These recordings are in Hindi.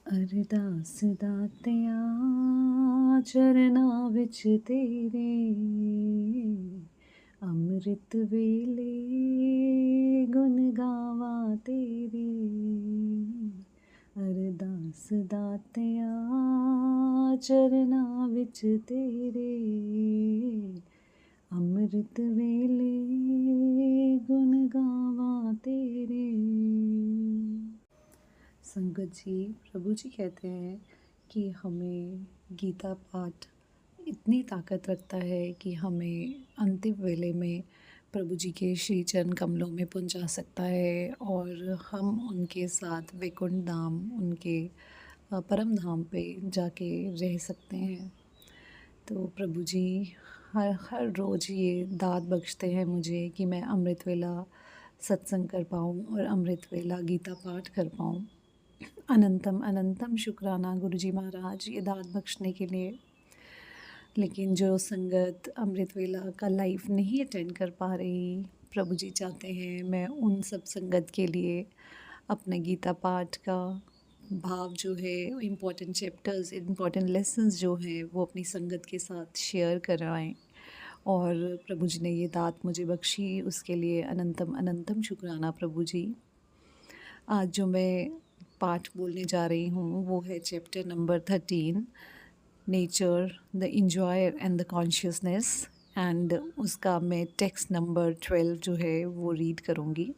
अरदास दातिया चरना विच तेरे अमृत वेले गुण गावा तेरे। अरदास दातिया चरना विच तेरे अमृत वेले गुण गावा तेरे। संगत जी, प्रभु जी कहते हैं कि हमें गीता पाठ इतनी ताकत रखता है कि हमें अंतिम वेले में प्रभु जी के श्री चरण कमलों में पहुंचा सकता है और हम उनके साथ वैकुंठ धाम, उनके परम धाम पे जाके रह सकते हैं। तो प्रभु जी हर हर रोज़ ये दात बख्शते हैं मुझे कि मैं अमृत वेला सत्संग कर पाऊँ और अमृत वेला गीता पाठ कर पाऊँ। अनंतम अनंतम शुक्राना गुरुजी महाराज ये दात बख्शने के लिए। लेकिन जो संगत अमृत वेला का लाइव नहीं अटेंड कर पा रही, प्रभु जी चाहते हैं मैं उन सब संगत के लिए अपने गीता पाठ का भाव जो है, इम्पॉर्टेंट चैप्टर्स, इम्पॉर्टेंट लेसन्स जो हैं वो अपनी संगत के साथ शेयर कराएं। और प्रभु जी ने ये दात मुझे बख्शी, उसके लिए अनंतम अनंतम शुक्राना प्रभु जी। आज जो मैं पाठ बोलने जा रही हूँ वो है chapter number 13, nature, the enjoyer and the consciousness. And उसका मैं टेक्स्ट नंबर 12 जो है वो रीड करूँगी,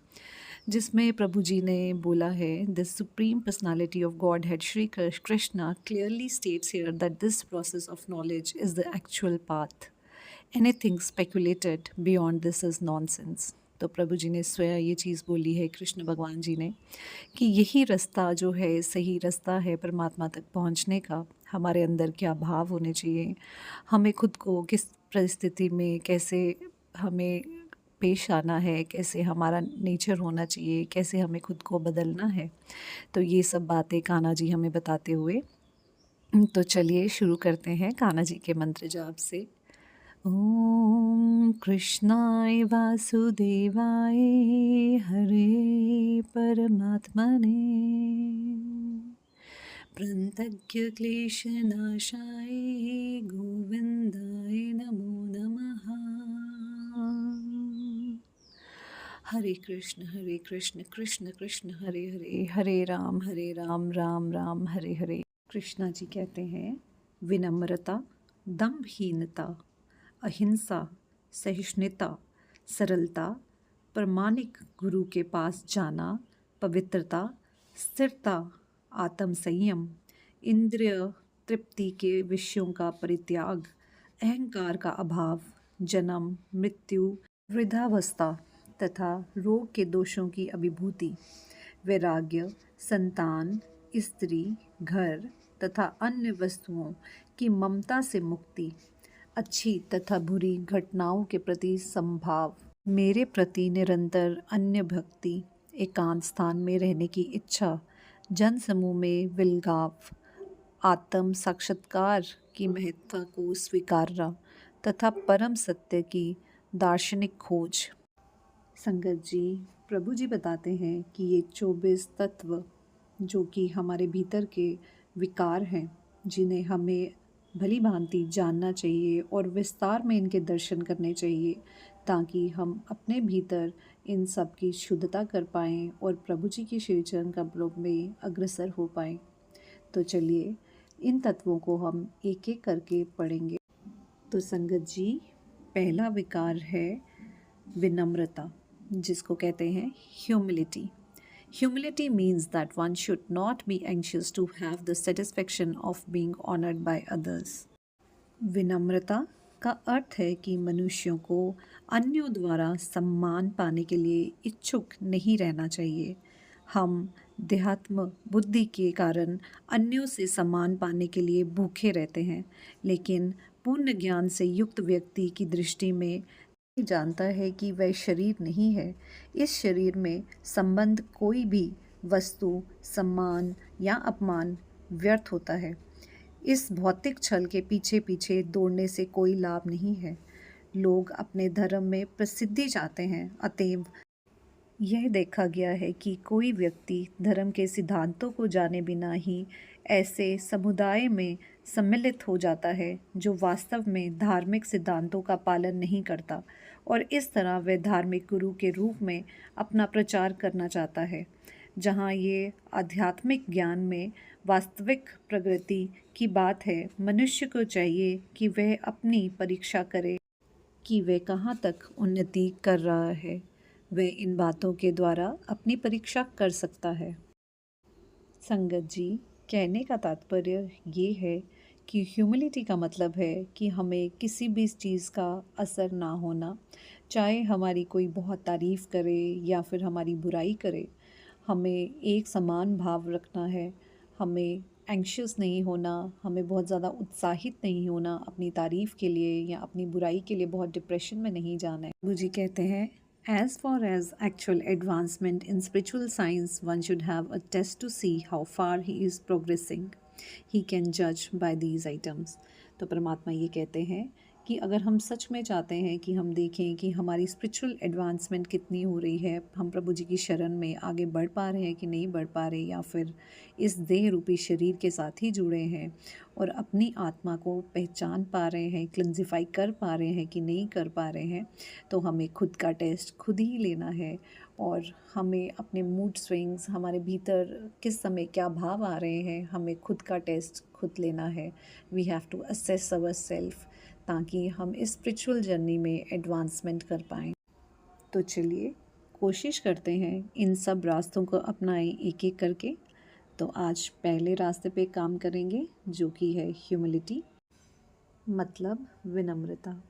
जिसमें प्रभु जी ने बोला है, the supreme personality of God head Shri Krishna clearly states here that this process of knowledge is the actual path. Anything speculated beyond this is nonsense. तो प्रभु जी ने स्वयं ये चीज़ बोली है, कृष्ण भगवान जी ने, कि यही रास्ता जो है सही रास्ता है परमात्मा तक पहुंचने का। हमारे अंदर क्या भाव होने चाहिए, हमें खुद को किस परिस्थिति में कैसे हमें पेश आना है, कैसे हमारा नेचर होना चाहिए, कैसे हमें खुद को बदलना है, तो ये सब बातें कान्हा जी हमें बताते हुए। तो चलिए शुरू करते हैं कान्हा जी के मंत्र जाप से। ॐ कृष्णाय वासुदेवाय हरे परमात्मने प्रणतज्ञक्लेशनाशाय गोविन्दाय नमो नमः। हरे कृष्ण कृष्ण कृष्ण हरे हरे, हरे राम राम राम हरे हरे। कृष्णा जी कहते हैं, विनम्रता, दम्भहीनता, अहिंसा, सहिष्णुता, सरलता, प्रामाणिक गुरु के पास जाना, पवित्रता, स्थिरता, आत्म संयम, इंद्रिय तृप्ति के विषयों का परित्याग, अहंकार का अभाव, जन्म मृत्यु, वृद्धावस्था तथा रोग के दोषों की अभिभूति, वैराग्य, संतान, स्त्री, घर तथा अन्य वस्तुओं की ममता से मुक्ति, अच्छी तथा बुरी घटनाओं के प्रति संभाव, मेरे प्रति निरंतर अन्य भक्ति, एकांत स्थान में रहने की इच्छा, जन समूह में विलगाव, आत्म साक्षात्कार की महत्ता को स्वीकारना तथा परम सत्य की दार्शनिक खोज। संगत जी, प्रभु जी बताते हैं कि ये 24 तत्व जो कि हमारे भीतर के विकार हैं, जिन्हें हमें भली भांति जानना चाहिए और विस्तार में इनके दर्शन करने चाहिए, ताकि हम अपने भीतर इन सब की शुद्धता कर पाएँ और प्रभु जी की श्री चरण कमलों में अग्रसर हो पाएँ। तो चलिए इन तत्वों को हम एक एक करके पढ़ेंगे। तो संगत जी, पहला विकार है विनम्रता, जिसको कहते हैं humility. Humility means that one should not be anxious to have the satisfaction of being honored by others. विनम्रता का अर्थ है कि मनुष्यों को अन्यों द्वारा सम्मान पाने के लिए इच्छुक नहीं रहना चाहिए। हम देहात्म बुद्धि के कारण अन्यों से सम्मान पाने के लिए भूखे रहते हैं, लेकिन पूर्ण ज्ञान से युक्त व्यक्ति की दृष्टि में जानता है कि वह शरीर नहीं है। इस शरीर में संबंध कोई भी वस्तु, सम्मान या अपमान व्यर्थ होता है। इस भौतिक छल के पीछे पीछे दौड़ने से कोई लाभ नहीं है। लोग अपने धर्म में प्रसिद्धि चाहते हैं, अतएव यह देखा गया है कि कोई व्यक्ति धर्म के सिद्धांतों को जाने बिना ही ऐसे समुदाय में सम्मिलित हो जाता है जो वास्तव में धार्मिक सिद्धांतों का पालन नहीं करता, और इस तरह वह धार्मिक गुरु के रूप में अपना प्रचार करना चाहता है। जहाँ ये आध्यात्मिक ज्ञान में वास्तविक प्रगति की बात है, मनुष्य को चाहिए कि वह अपनी परीक्षा करे कि वह कहाँ तक उन्नति कर रहा है। वह इन बातों के द्वारा अपनी परीक्षा कर सकता है। संगत जी, कहने का तात्पर्य ये है कि ह्यूमिलिटी का मतलब है कि हमें किसी भी चीज़ का असर ना होना, चाहे हमारी कोई बहुत तारीफ़ करे या फिर हमारी बुराई करे, हमें एक समान भाव रखना है। हमें एंग्शियस नहीं होना, हमें बहुत ज़्यादा उत्साहित नहीं होना अपनी तारीफ़ के लिए या अपनी बुराई के लिए बहुत डिप्रेशन में नहीं जाना है। गुरुजी कहते हैं, as far as actual advancement in spiritual science, one should have a test to see how far he is progressing. He can judge by these items. तो परमात्मा ये कहते हैं कि अगर हम सच में चाहते हैं कि हम देखें कि हमारी स्पिरिचुअल एडवांसमेंट कितनी हो रही है, हम प्रभु जी की शरण में आगे बढ़ पा रहे हैं कि नहीं बढ़ पा रहे, या फिर इस देह रूपी शरीर के साथ ही जुड़े हैं और अपनी आत्मा को पहचान पा रहे हैं, क्लिनजिफाई कर पा रहे हैं कि नहीं कर पा रहे हैं, तो हमें खुद का टेस्ट खुद ही लेना है। और हमें अपने मूड स्विंग्स, हमारे भीतर किस समय क्या भाव आ रहे हैं, हमें खुद का टेस्ट खुद लेना है। We have to assess our self, ताकि हम इस स्पिरिचुअल जर्नी में एडवांसमेंट कर पाएँ। तो चलिए कोशिश करते हैं इन सब रास्तों को अपनाएं एक एक करके। तो आज पहले रास्ते पे काम करेंगे, जो कि है ह्यूमिलिटी, मतलब विनम्रता।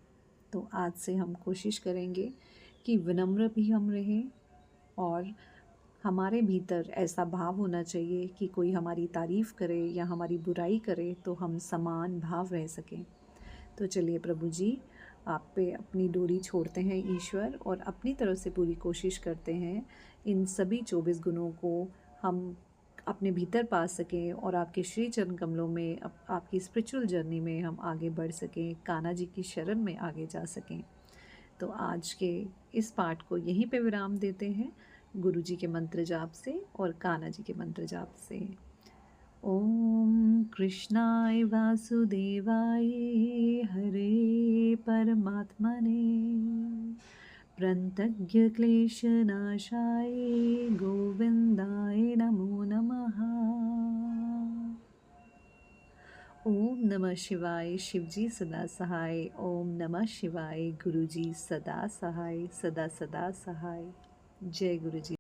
तो आज से हम कोशिश करेंगे कि विनम्र भी हम रहें, और हमारे भीतर ऐसा भाव होना चाहिए कि कोई हमारी तारीफ़ करे या हमारी बुराई करे तो हम समान भाव रह सकें। तो चलिए प्रभु जी, आप पे अपनी डोरी छोड़ते हैं ईश्वर, और अपनी तरफ से पूरी कोशिश करते हैं इन सभी 24 गुणों को हम अपने भीतर पा सकें और आपके श्री चरण कमलों में आपकी स्पिरिचुअल जर्नी में हम आगे बढ़ सकें, कान्हा जी की शरण में आगे जा सकें। तो आज के इस पाठ को यहीं पे विराम देते हैं, गुरु जी के मंत्र जाप से और कान्हा जी के मंत्र जाप से। ओम कृष्णाय वासुदेवाय हरे परमात्मने प्रणतज्ञ क्लेशनाशाय गोविंदाय नमो नमः। ओम नमः शिवाय, शिवजी सदा सहाय। ओम नमः शिवाय, गुरुजी सदा सहाय, सदा सदा सहाय। जय गुरुजी।